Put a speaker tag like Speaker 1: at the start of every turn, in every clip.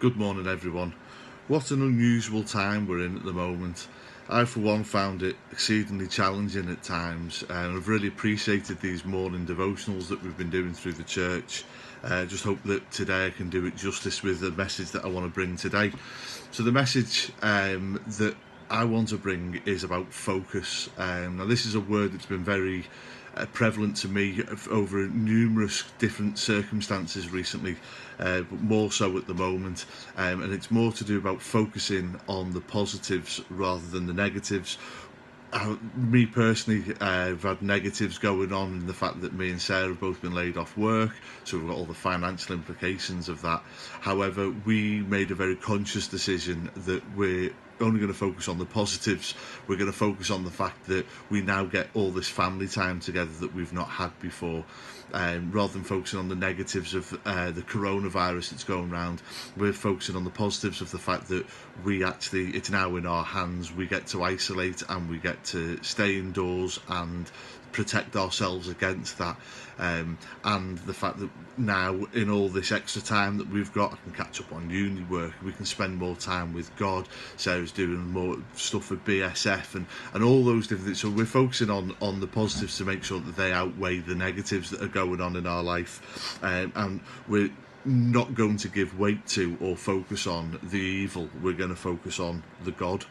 Speaker 1: Good morning, everyone. What an unusual time we're in at the moment. I, for one, found it exceedingly challenging at times, and I've really appreciated these morning devotionals that we've been doing through the church. Just hope that today I can do it justice with the message that I want to bring today. So the message that I want to bring is about focus. Now, this is a word that's been very prevalent to me over numerous different circumstances recently, but more so at the moment. And it's more to do about focusing on the positives rather than the negatives. Me personally, I've had negatives going on in the fact that me and Sarah have both been laid off work, so we've got all the financial implications of that. However, we made a very conscious decision that we're only going to focus on the positives. We're going to focus on the fact that we now get all this family time together that we've not had before. Rather than focusing on the negatives of the coronavirus that's going around, we're focusing on the positives of the fact that it's now in our hands. We get to isolate and we get to stay indoors and protect ourselves against that, and the fact that now, in all this extra time that we've got, I can catch up on uni work, we can spend more time with God. Sarah's doing more stuff with BSF and all those different things, so we're focusing on the positives to make sure that they outweigh the negatives that are going on in our life, and we're not going to give weight to or focus on the evil. We're going to focus on the God.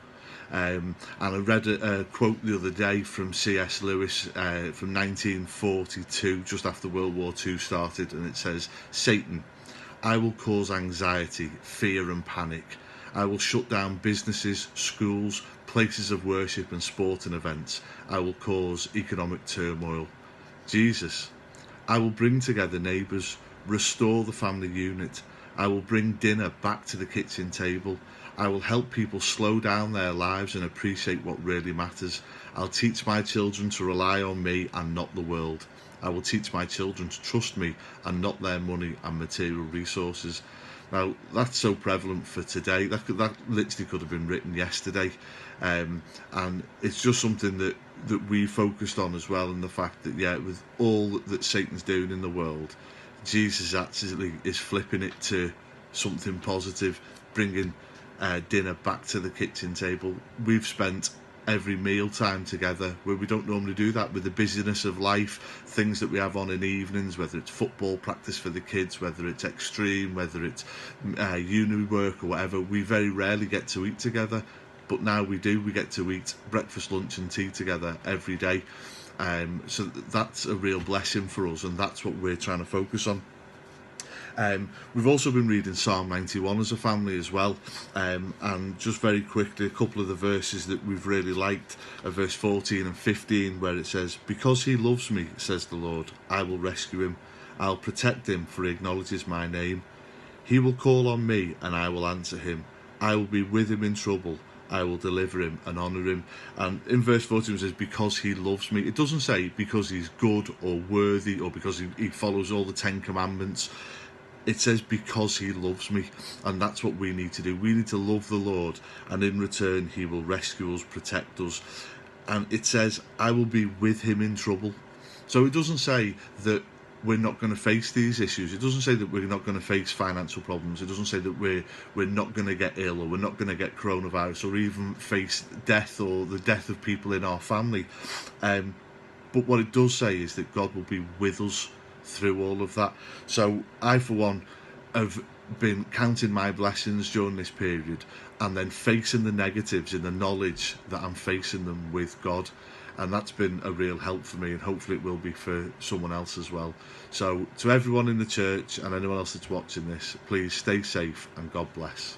Speaker 1: And I read a quote the other day from C.S. Lewis from 1942, just after World War II started, and it says, "Satan, I will cause anxiety, fear and panic. I will shut down businesses, schools, places of worship and sporting events. I will cause economic turmoil. Jesus, I will bring together neighbours, restore the family unit. I will bring dinner back to the kitchen table. I will help people slow down their lives and appreciate what really matters. I'll teach my children to rely on me and not the world. I will teach my children to trust me and not their money and material resources." Now, that's so prevalent for today. That literally could have been written yesterday. And it's just something that we focused on as well, in the fact that, with all that Satan's doing in the world, Jesus actually is flipping it to something positive, bringing dinner back to the kitchen table. We've spent every meal time together where we don't normally do that, with the busyness of life, things that we have on in evenings, whether it's football practice for the kids, whether it's extreme, whether it's uni work or whatever. We very rarely get to eat together, but now we do. We get to eat breakfast, lunch and tea together every day. So that's a real blessing for us, and that's what we're trying to focus on. We've also been reading Psalm 91 as a family as well, and just very quickly, a couple of the verses that we've really liked are verse 14 and 15, where it says, "Because he loves me, says the Lord, I will rescue him. I'll protect him, for he acknowledges my name. He will call on me and I will answer him. I will be with him in trouble. I will deliver him and honour him." And in verse 14 it says, "Because he loves me." It doesn't say because he's good or worthy or because he follows all the 10 commandments. It says because he loves me, and that's what we need to do. We need to love the Lord, and in return he will rescue us, protect us. And it says, "I will be with him in trouble." So it doesn't say that we're not going to face these issues. It doesn't say that we're not going to face financial problems. It doesn't say that we're not going to get ill, or we're not going to get coronavirus, or even face death or the death of people in our family. But what it does say is that God will be with us through all of that. So I, for one, have been counting my blessings during this period, and then facing the negatives in the knowledge that I'm facing them with God. And that's been a real help for me, and hopefully it will be for someone else as well. So to everyone in the church and anyone else that's watching this, please stay safe and God bless.